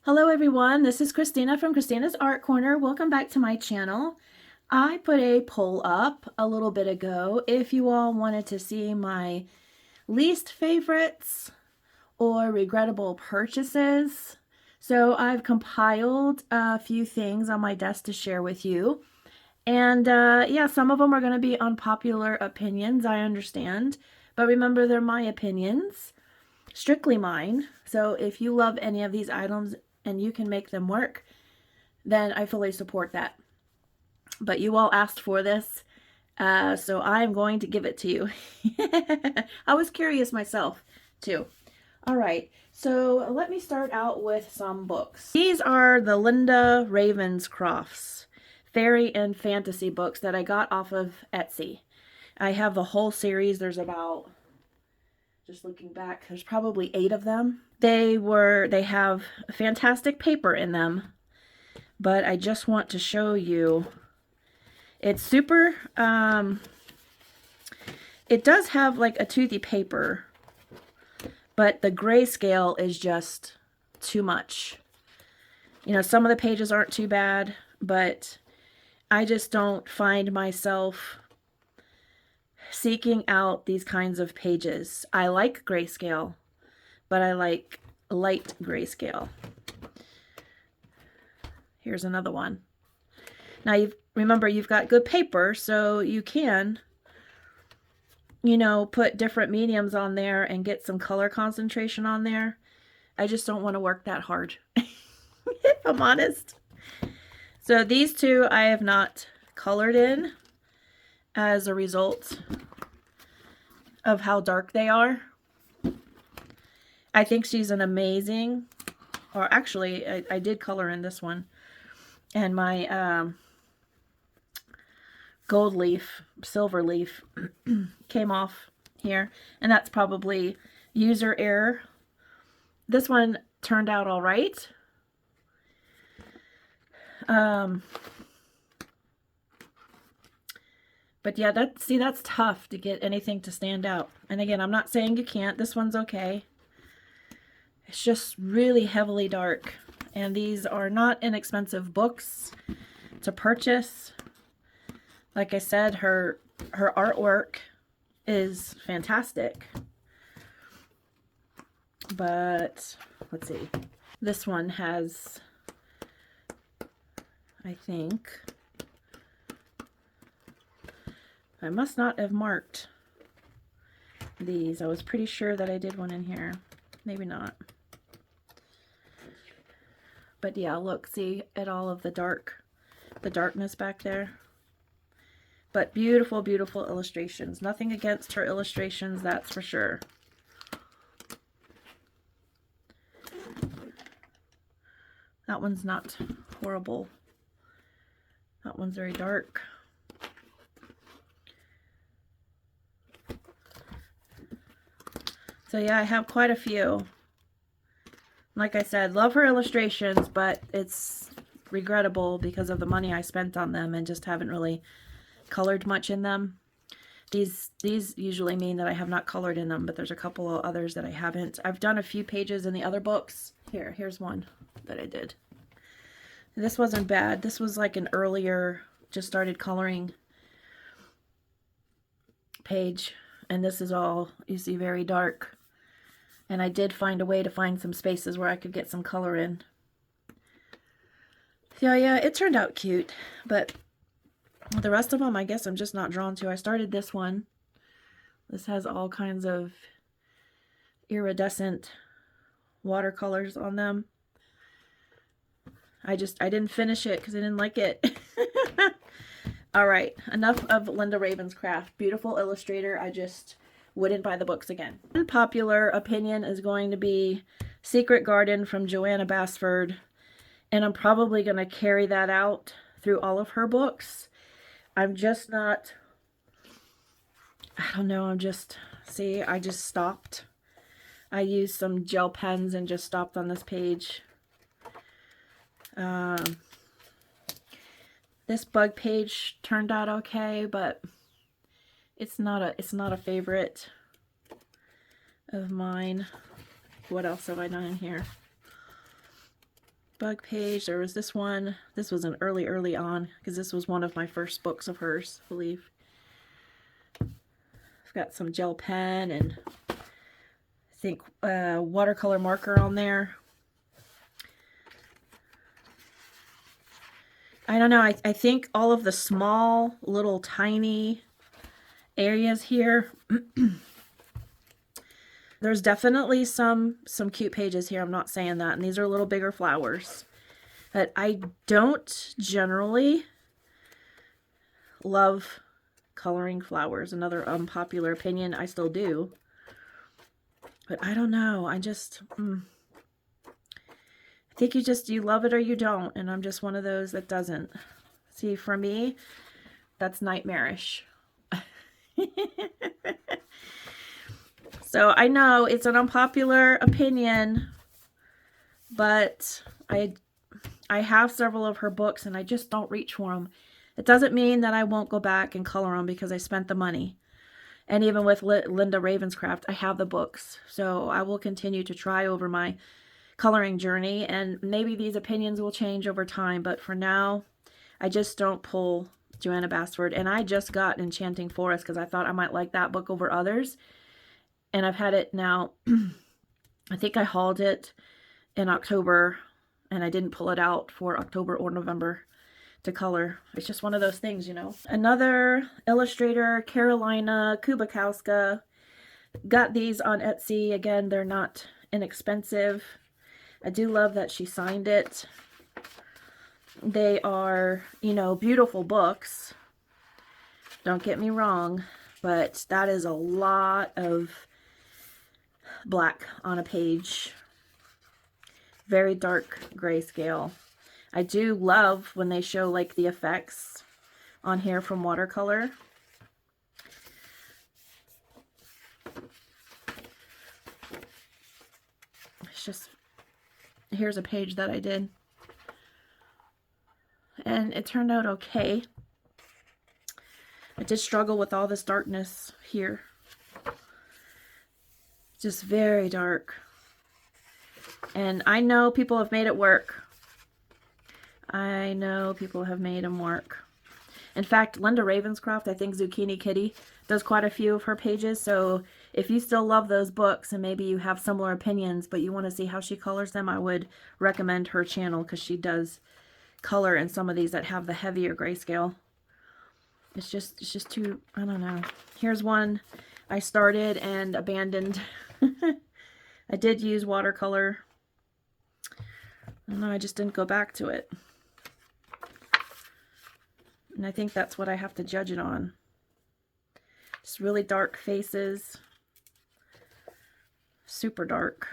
Hello everyone, this is Christina from Christina's Art Corner. Welcome back to my channel. I put a poll up a little bit ago if you all wanted to see my least favorites or regrettable purchases. So I've compiled a few things on my desk to share with you. And yeah, some of them are going to be unpopular opinions, I understand. But remember, they're my opinions, strictly mine. So if you love any of these items and you can make them work, then I fully support that. But you all asked for this, so I'm going to give it to you. I was curious myself, too. All right, so let me start out with some books. These are the Linda Ravenscroft's fairy and fantasy books that I got off of Etsy. I have the whole series. There's about, just looking back, there's probably 8 of them. They have fantastic paper in them, but I just want to show you. It's super, it does have like a toothy paper, but the grayscale is just too much. You know, some of the pages aren't too bad, but I just don't find myself seeking out these kinds of pages. I like grayscale, but I like light grayscale. Here's another one. Now, remember, you've got good paper, so you can, you know, put different mediums on there and get some color concentration on there. I just don't want to work that hard, if I'm honest. So these two I have not colored in as a result of how dark they are. I think she's an amazing, or actually I did color in this one, and my gold leaf, silver leaf came off here, and that's probably user error. This one turned out all right. But yeah, that's tough to get anything to stand out. And again, I'm not saying you can't. This one's okay. It's just really heavily dark. And these are not inexpensive books to purchase. Like I said, her artwork is fantastic. But let's see. This one has, I think, I must not have marked these. I was pretty sure that I did one in here. Maybe not. But yeah, look, see at all of the darkness back there. But beautiful, beautiful illustrations. Nothing against her illustrations, that's for sure. That one's not horrible. That one's very dark. So yeah, I have quite a few. Like I said, love her illustrations, but it's regrettable because of the money I spent on them and just haven't really colored much in them. These usually mean that I have not colored in them, but there's a couple of others that I haven't. I've done a few pages in the other books. Here's one that I did. This wasn't bad. This was like an earlier, just started coloring page. And this is all, you see, very dark. And I did find a way to find some spaces where I could get some color in. So yeah, it turned out cute, but the rest of them, I guess I'm just not drawn to. I started this one. This has all kinds of iridescent watercolors on them. I didn't finish it because I didn't like it. All right, enough of Linda Ravenscroft. Beautiful illustrator. I just wouldn't buy the books again. Unpopular opinion is going to be Secret Garden from Joanna Bassford, and I'm probably going to carry that out through all of her books. I'm just not, I don't know, see, I just stopped. I used some gel pens and just stopped on this page. This bug page turned out okay, but it's not a favorite of mine. What else have I done in here? bug page. There was this one. This was an early on, because this was one of my first books of hers, I believe. I've got some gel pen and I think watercolor marker on there. I don't know. I think all of the small, little, tiny areas here. There's definitely some cute pages here. I'm not saying that. And these are a little bigger flowers. But I don't generally love coloring flowers. Another unpopular opinion. I still do. But I don't know. I just... I think you love it or you don't, and I'm just one of those that doesn't. See, for me, that's nightmarish. So I know it's an unpopular opinion, but I have several of her books and I just don't reach for them. It doesn't mean that I won't go back and color them because I spent the money. And even with Linda Ravenscroft, I have the books. So I will continue to try over my coloring journey, and maybe these opinions will change over time, but for now I just don't pull Joanna Bassford. And I just got Enchanting Forest because I thought I might like that book over others, and I've had it now. I think I hauled it in October and I didn't pull it out for October or November to color. It's just one of those things, you know. Another illustrator, Carolina Kubakowska. Got these on Etsy. Again, they're not inexpensive. I do love that she signed it. They are, you know, beautiful books. Don't get me wrong, but that is a lot of black on a page. Very dark grayscale. I do love when they show like the effects on here from Watercolor. It's just... Here's a page that I did, and it turned out okay. I did struggle with all this darkness here. Just very dark. And I know people have made it work. I know people have made them work. In fact, Linda Ravenscroft, I think Zucchini Kitty, does quite a few of her pages. So if you still love those books and maybe you have similar opinions, but you want to see how she colors them, I would recommend her channel because she does color in some of these that have the heavier grayscale. It's just too, I don't know. Here's one I started and abandoned. I did use watercolor. I don't know, I just didn't go back to it. And I think that's what I have to judge it on. Just really dark faces. Super dark.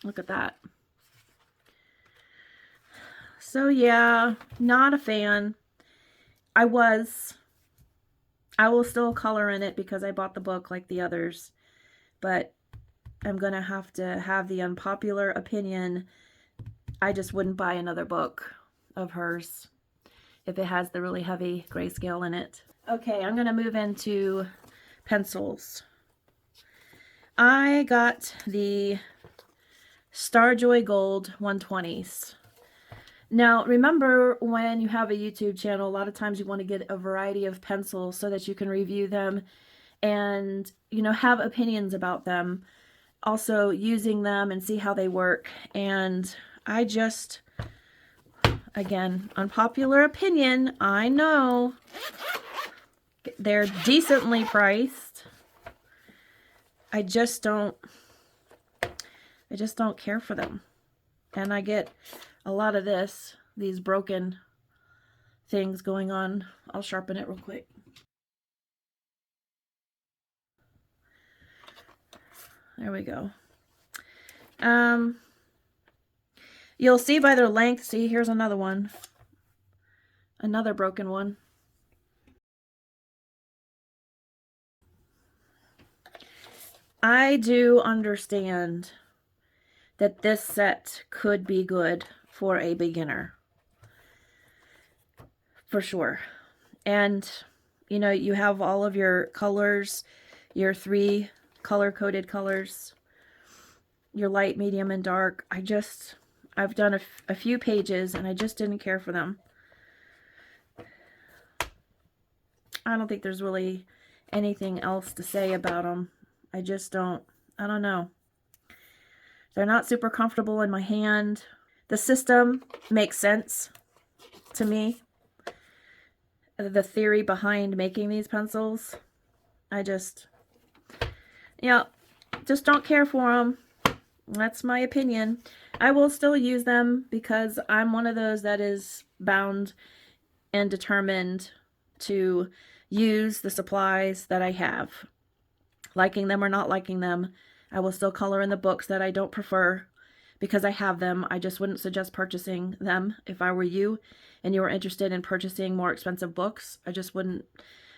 Look at that. So yeah, not a fan. I will still color in it because I bought the book like the others. But I'm going to have the unpopular opinion. I just wouldn't buy another book of hers if it has the really heavy grayscale in it. Okay, I'm going to move into pencils. I got the Starjoy Gold 120s. Now, remember when you have a YouTube channel, a lot of times you want to get a variety of pencils so that you can review them and, you know, have opinions about them. Also using them and see how they work. And I just, again, unpopular opinion, I know. They're decently priced. I just don't care for them. And I get a lot of these broken things going on. I'll sharpen it real quick. There we go. You'll see by their length. See, here's another one. Another broken one. I do understand that this set could be good for a beginner. For sure. And, you know, you have all of your colors, your 3 color-coded colors, your light, medium, and dark. I've done a few pages and I just didn't care for them. I don't think there's really anything else to say about them. I don't know. They're not super comfortable in my hand. The system makes sense to me. The theory behind making these pencils. Just don't care for them. That's my opinion. I will still use them because I'm one of those that is bound and determined to use the supplies that I have. Liking them or not liking them, I will still color in the books that I don't prefer because I have them. I just wouldn't suggest purchasing them if I were you and you were interested in purchasing more expensive books. I just wouldn't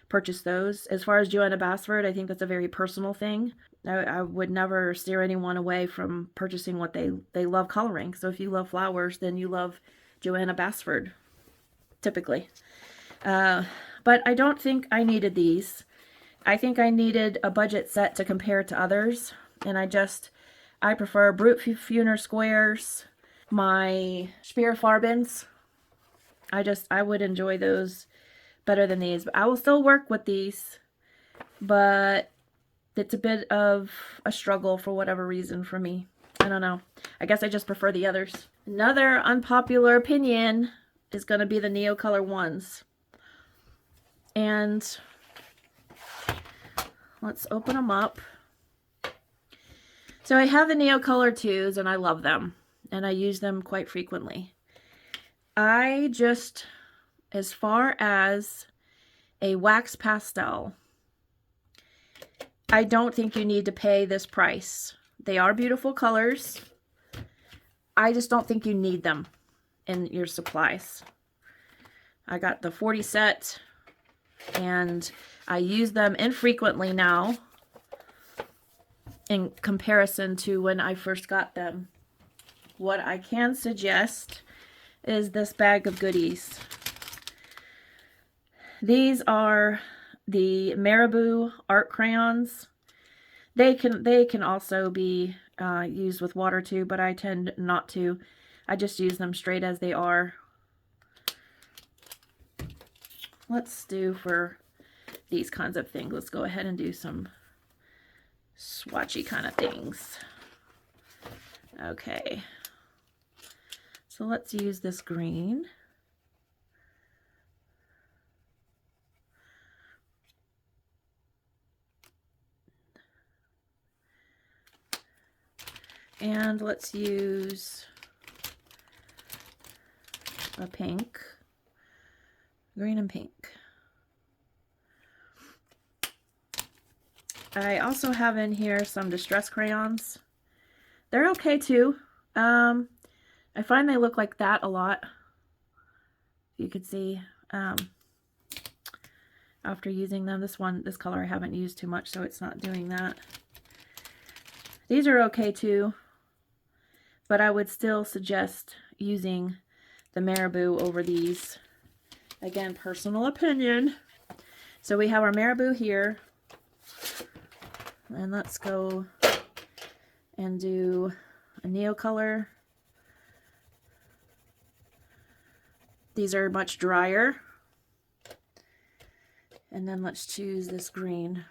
purchase those. As far as Joanna Bassford, I think that's a very personal thing. I would never steer anyone away from purchasing what they love coloring. So if you love flowers, then you love Joanna Bassford, typically. But I don't think I needed these. I think I needed a budget set to compare to others. And I prefer Brute Funer squares, my Spear Farbens. I would enjoy those better than these. But I will still work with these. But it's a bit of a struggle for whatever reason for me. I don't know. I guess I just prefer the others. Another unpopular opinion is going to be the Neocolor ones. And let's open them up. So I have the Neocolor 2s and I love them. And I use them quite frequently. As far as a wax pastel, I don't think you need to pay this price. They are beautiful colors. I just don't think you need them in your supplies. I got the 40 set and I use them infrequently now in comparison to when I first got them. What I can suggest is this bag of goodies. These are the Marabu art crayons. They can also be used with water too, but I tend not to. I just use them straight as they are. Let's do for these kinds of things. Let's go ahead and do some swatchy kind of things. Okay. So let's use this green. And let's use a pink, green and pink. I also have in here some distress crayons. They're okay too. I find they look like that a lot. You could see after using them. This color I haven't used too much, so it's not doing that. These are okay too, but I would still suggest using the Marabu over these. Again, personal opinion. So we have our Marabu here. And let's go and do a Neocolor. These are much drier. And then let's choose this green.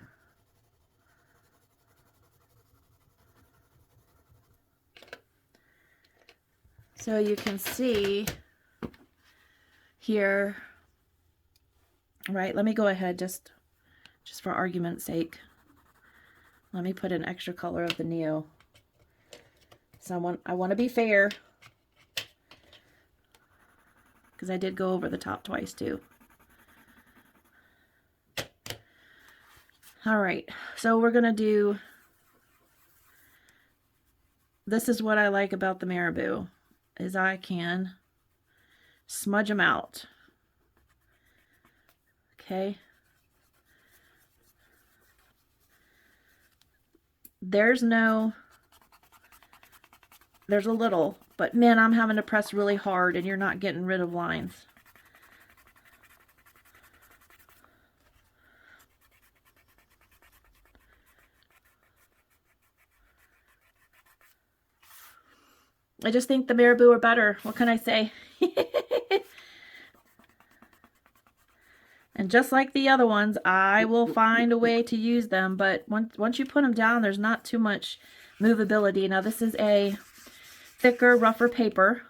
So you can see here, right, let me go ahead just for argument's sake. Let me put an extra color of the Neo. So I want to be fair, because I did go over the top twice too. All right, so we're gonna do, this is what I like about the Marabu, is I can smudge them out. Okay. There's a little, but man, I'm having to press really hard and you're not getting rid of lines. I just think the Marabu are better. What can I say? And just like the other ones, I will find a way to use them. But once you put them down, there's not too much movability. Now this is a thicker, rougher paper.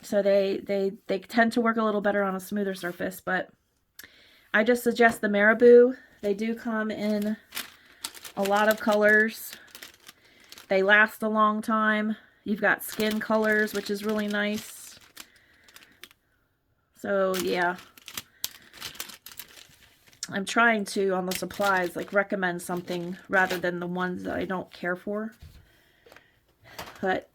So they tend to work a little better on a smoother surface. But I just suggest the Marabu. They do come in a lot of colors. They last a long time. You've got skin colors, which is really nice. So yeah. I'm trying to, on the supplies, like recommend something rather than the ones that I don't care for. But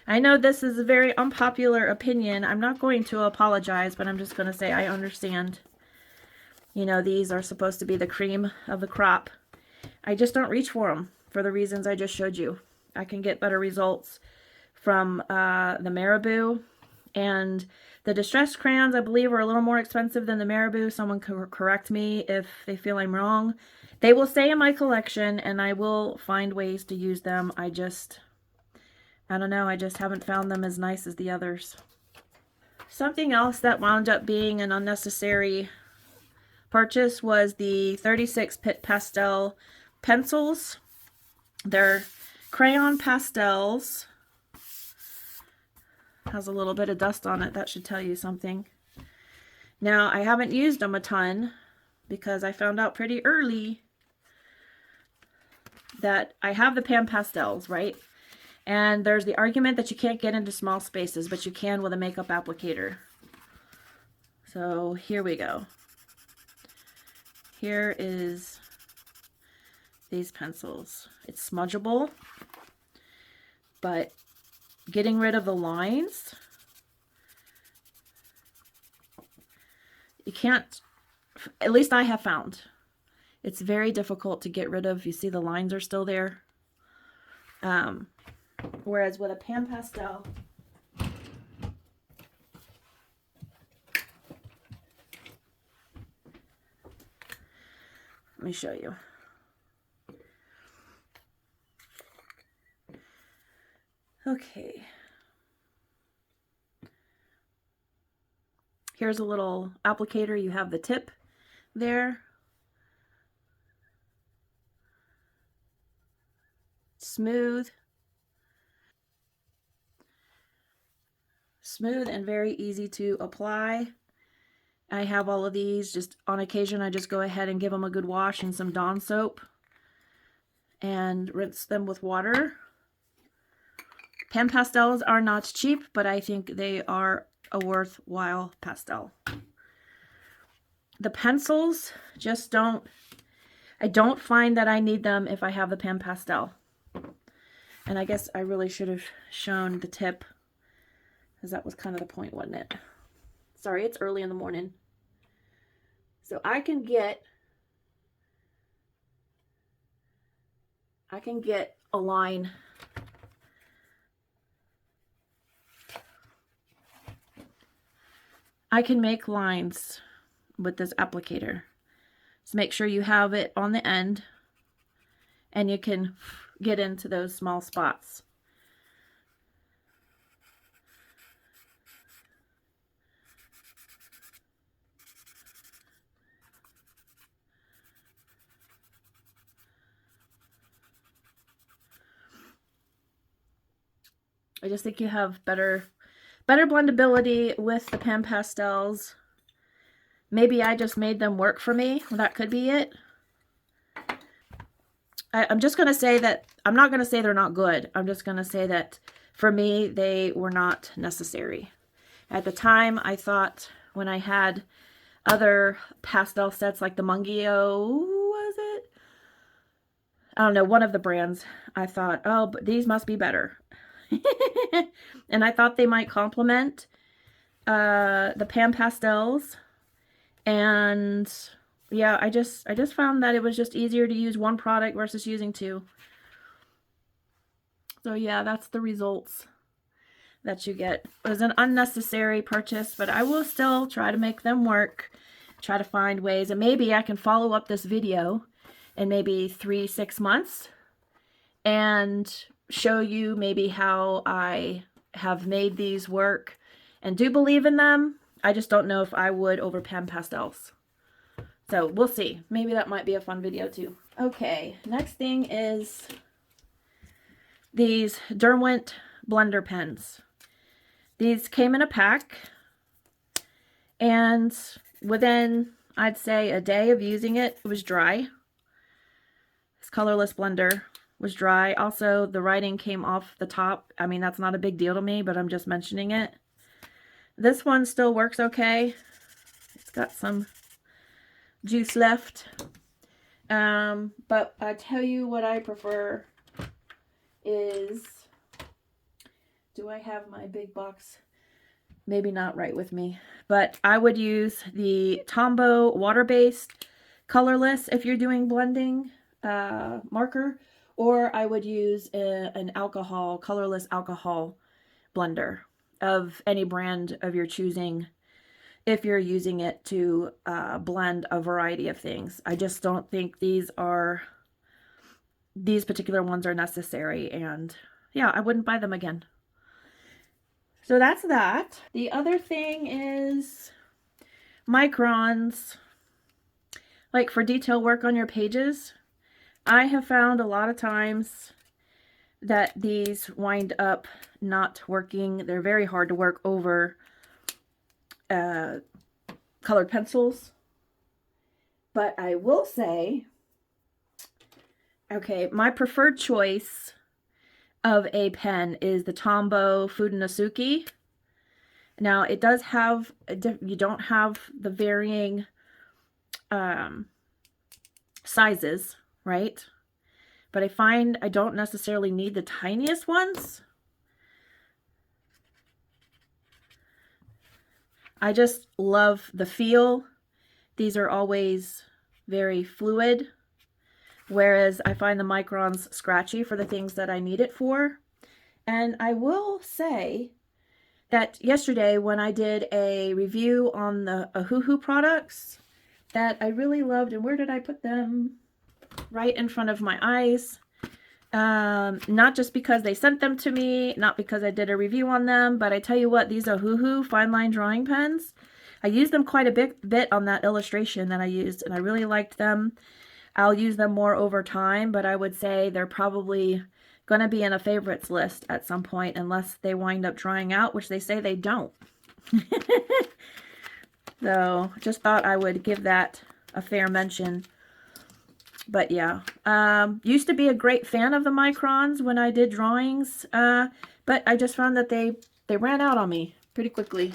I know this is a very unpopular opinion. I'm not going to apologize, but I'm just going to say I understand. You know, these are supposed to be the cream of the crop. I just don't reach for them for the reasons I just showed you. I can get better results from the Marabu, and the distressed crayons, I believe, are a little more expensive than the Marabu. Someone can correct me if they feel I'm wrong. They will stay in my collection, and I will find ways to use them. I don't know, I just haven't found them as nice as the others. Something else that wound up being an unnecessary purchase was the 36 Pit Pastel pencils. They're Crayon Pastels. Has a little bit of dust on it. That should tell you something. Now, I haven't used them a ton because I found out pretty early that I have the pan pastels, right? And there's the argument that you can't get into small spaces, but you can with a makeup applicator. So here we go. Here is these pencils. It's smudgeable, but getting rid of the lines, you can't, at least I have found, it's very difficult to get rid of. You see the lines are still there. Whereas with a pan pastel, let me show you. Okay. Here's a little applicator. You have the tip there. Smooth. Smooth and very easy to apply. I have all of these. Just on occasion, I just go ahead and give them a good wash in some Dawn soap and rinse them with water. Pan pastels are not cheap, but I think they are a worthwhile pastel. The pencils just don't, I don't find that I need them if I have the pan pastel. And I guess I really should have shown the tip, because that was kind of the point, wasn't it? Sorry, it's early in the morning. So I can get a line. I can make lines with this applicator. So make sure you have it on the end and you can get into those small spots. I just think you have better blendability with the pan pastels. Maybe I just made them work for me. That could be it. I'm just going to say that, I'm not going to say they're not good. I'm just going to say that for me, they were not necessary. At the time, I thought when I had other pastel sets like the Mungio, was it? I don't know, one of the brands, I thought, oh, but these must be better. And I thought they might complement the pan pastels. And yeah, I just found that it was just easier to use one product versus using two. So yeah, that's the results that you get. It was an unnecessary purchase, but I will still try to make them work, try to find ways, and maybe I can follow up this video in maybe 3-6 months and show you maybe how I have made these work and do believe in them. I just don't know if I would over pen pastels. So we'll see. Maybe that might be a fun video too. Okay, next thing is these Derwent blender pens. These came in a pack, and within, I'd say, a day of using it, it was dry. This colorless blender was dry. Also, the writing came off the top. I mean, that's not a big deal to me, but I'm just mentioning it. This one still works okay. It's got some juice left. But I tell you what I prefer is, do I have my big box? Maybe not right with me, but I would use the Tombow water-based colorless if you're doing blending marker, or I would use an alcohol, colorless alcohol blender of any brand of your choosing if you're using it to blend a variety of things. I just don't think these particular ones are necessary, and yeah, I wouldn't buy them again. So that's that. The other thing is microns, like for detail work on your pages. I have found a lot of times that these wind up not working. They're very hard to work over colored pencils. But I will say, okay, my preferred choice of a pen is the Tombow Fudenosuke. Now, it does have, you don't have the varying sizes, right? But I find I don't necessarily need the tiniest ones. I just love the feel. These are always very fluid, whereas I find the microns scratchy for the things that I need it for. And I will say that yesterday when I did a review on the Ohuhu products that I really loved, and where did I put them? Right in front of my eyes. Not just because they sent them to me, not because I did a review on them, but I tell you what, these Ohuhu fine line drawing pens, I used them quite a bit on that illustration that I used, and I really liked them. I'll use them more over time, but I would say they're probably going to be in a favorites list at some point unless they wind up drying out, which they say they don't. So just thought I would give that a fair mention. But yeah, used to be a great fan of the microns when I did drawings, but I just found that they ran out on me pretty quickly.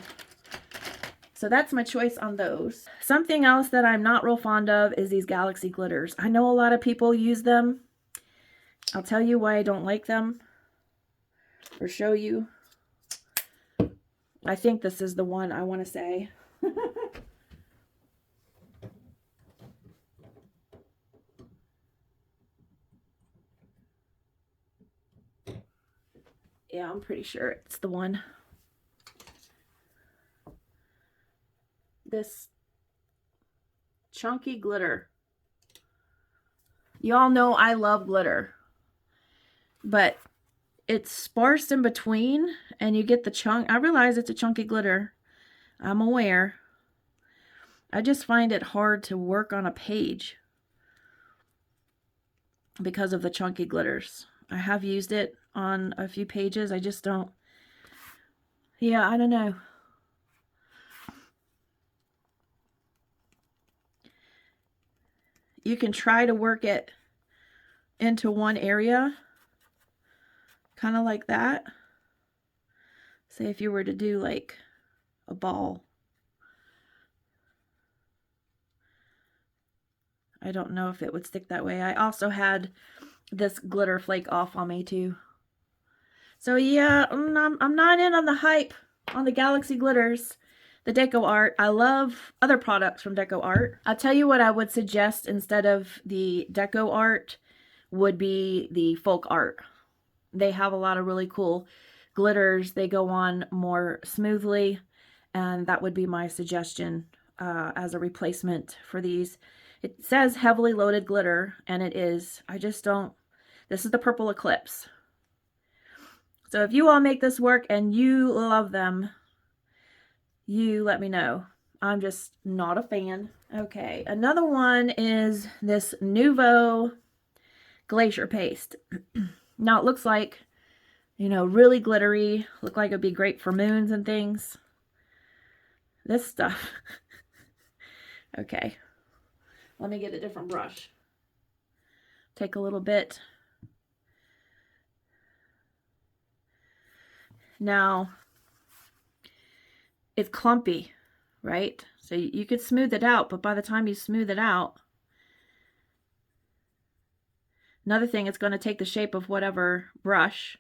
So that's my choice on those. Something else that I'm not real fond of is these Galaxy glitters. I know a lot of people use them. I'll tell you why I don't like them, or show you. I think this is the one I want to say. Yeah, I'm pretty sure it's the one. This chunky glitter. Y'all know I love glitter, but it's sparse in between and you get the chunk. I realize it's a chunky glitter. I'm aware. I just find it hard to work on a page because of the chunky glitters. I have used it on a few pages. I just don't. Yeah, I don't know. You can try to work it into one area, kind of like that. Say if you were to do like a ball. I don't know if it would stick that way. I also had this glitter flake off on me too. So yeah, I'm not in on the hype on the Galaxy glitters. The Deco Art. I love other products from Deco Art. I'll tell you what I would suggest instead of the Deco Art would be the Folk Art. They have a lot of really cool glitters. They go on more smoothly, and that would be my suggestion as a replacement for these. It says heavily loaded glitter, and it is. I just don't. This is the Purple Eclipse. So if you all make this work and you love them, you let me know. I'm just not a fan. Okay, another one is this Nouveau Glacier Paste. Now it looks like, you know, really glittery. Look like it'd be great for moons and things. This stuff. Okay, let me get a different brush. Take a little bit. Now, it's clumpy, right? So you could smooth it out, but by the time you smooth it out, another thing, it's going to take the shape of whatever brush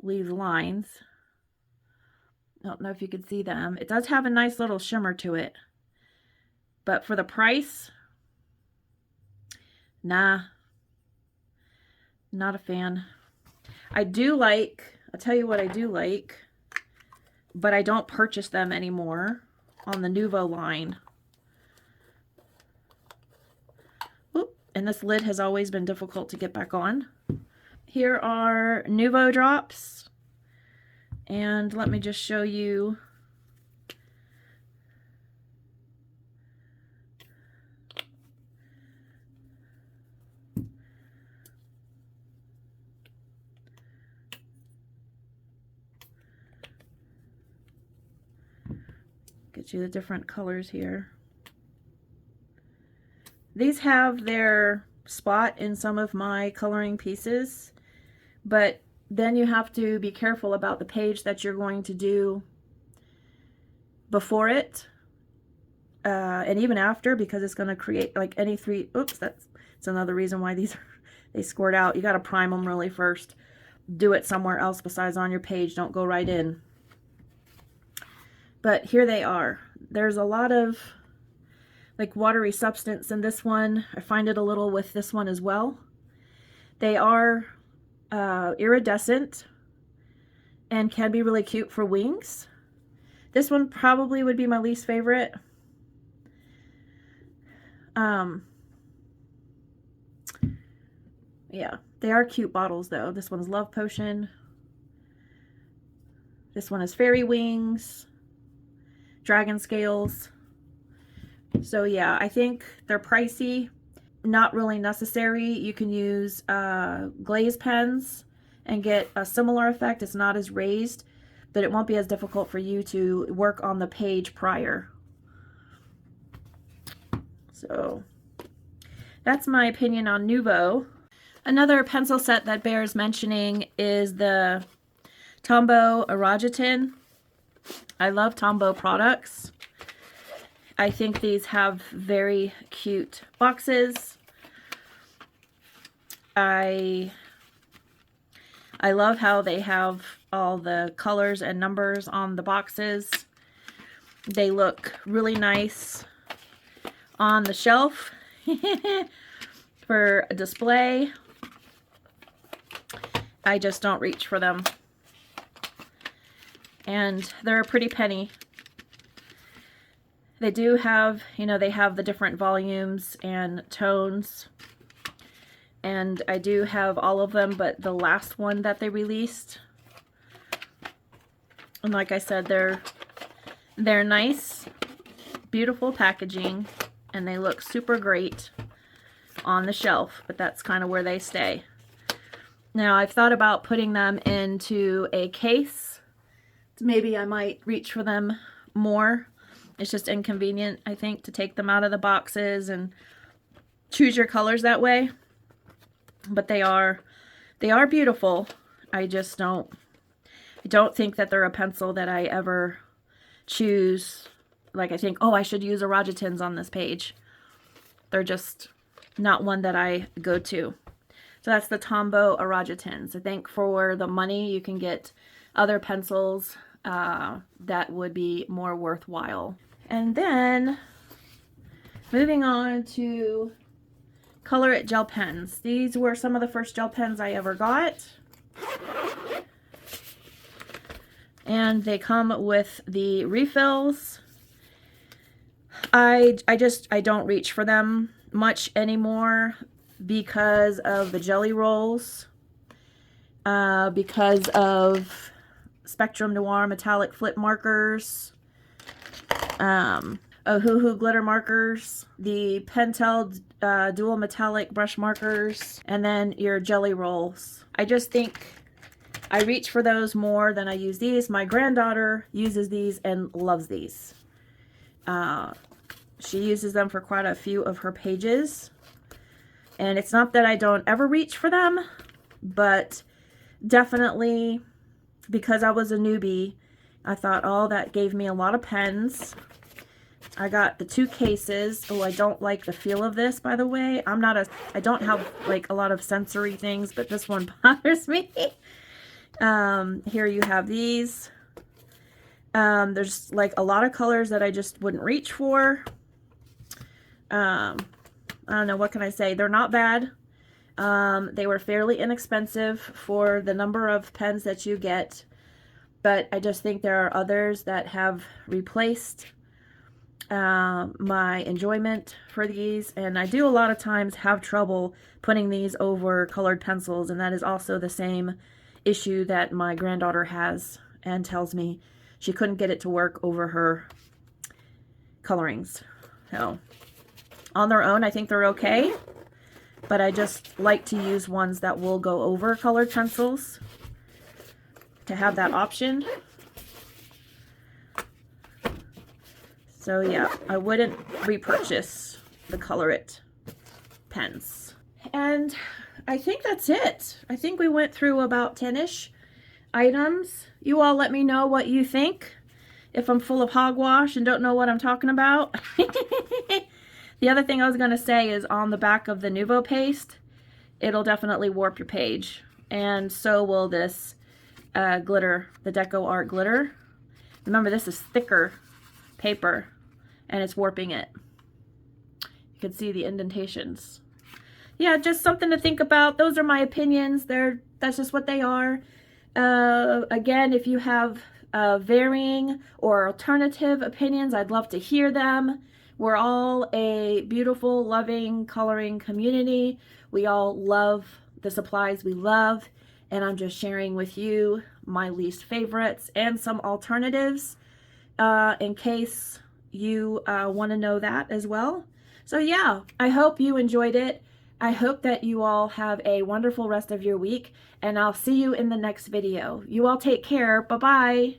leaves lines. I don't know if you can see them. It does have a nice little shimmer to it, but for the price, nah, not a fan. I do like, I'll tell you what I do like, but I don't purchase them anymore on the Nouveau line. Oop, and this lid has always been difficult to get back on. Here are Nouveau drops, and let me just show you. Get you the different colors here. These have their spot in some of my coloring pieces, but then you have to be careful about the page that you're going to do before it and even after, because it's going to create like any three. Oops, that's another reason why these they scored out. You got to prime them really first. Do it somewhere else besides on your page. Don't go right in. But here they are. There's a lot of like watery substance in this one. I find it a little with this one as well. They are iridescent and can be really cute for wings. This one probably would be my least favorite. Yeah, they are cute bottles though. This one's Love Potion. This one is Fairy Wings. Dragon Scales. So yeah, I think they're pricey, not really necessary. You can use glaze pens and get a similar effect. It's not as raised, but it won't be as difficult for you to work on the page prior. So that's my opinion on Nouveau. Another pencil set that bears mentioning is the Tombow Aragotin. I love Tombow products. I think these have very cute boxes. I love how they have all the colors and numbers on the boxes. They look really nice on the shelf for a display. I just don't reach for them. And they're a pretty penny. They do have, you know, they have the different volumes and tones. And I do have all of them, but the last one that they released. And like I said, they're nice, beautiful packaging, and they look super great on the shelf, but that's kind of where they stay. Now, I've thought about putting them into a case. Maybe I might reach for them more. It's just inconvenient, I think, to take them out of the boxes and choose your colors that way. But they are beautiful. I just don't think that they're a pencil that I ever choose. Like, I think, oh, I should use Aragotins on this page. They're just not one that I go to. So that's the Tombow Aragotins. I think for the money, you can get other pencils that would be more worthwhile. And then moving on to Color It gel pens. These were some of the first gel pens I ever got. And they come with the refills. I don't reach for them much anymore because of the jelly rolls. because of Spectrum Noir metallic flip markers, Ohuhu glitter markers, the Pentel dual metallic brush markers, and then your jelly rolls. I just think I reach for those more than I use these. My granddaughter uses these and loves these. She uses them for quite a few of her pages. And it's not that I don't ever reach for them, but definitely because I was a newbie, I thought, oh, that gave me a lot of pens. I got the 2 cases. Oh, I don't like the feel of this, by the way. I don't have like a lot of sensory things, but this one bothers me. Here you have these. There's like a lot of colors that I just wouldn't reach for. I don't know, what can I say? They're not bad. They were fairly inexpensive for the number of pens that you get, but I just think there are others that have replaced my enjoyment for these, and I do a lot of times have trouble putting these over colored pencils, and that is also the same issue that my granddaughter has and tells me she couldn't get it to work over her colorings. So on their own, I think they're okay, but I just like to use ones that will go over colored pencils to have that option. So yeah, I wouldn't repurchase the Color It pens. And I think that's it. I think we went through about 10-ish items. You all let me know what you think. If I'm full of hogwash and don't know what I'm talking about. The other thing I was going to say is on the back of the Nuvo paste, it'll definitely warp your page. And so will this glitter, the Deco Art glitter. Remember, this is thicker paper and it's warping it. You can see the indentations. Yeah, just something to think about. Those are my opinions. That's just what they are. Again, if you have varying or alternative opinions, I'd love to hear them. We're all a beautiful, loving, coloring community. We all love the supplies we love, and I'm just sharing with you my least favorites and some alternatives in case you want to know that as well. So yeah, I hope you enjoyed it. I hope that you all have a wonderful rest of your week, and I'll see you in the next video. You all take care. Bye-bye.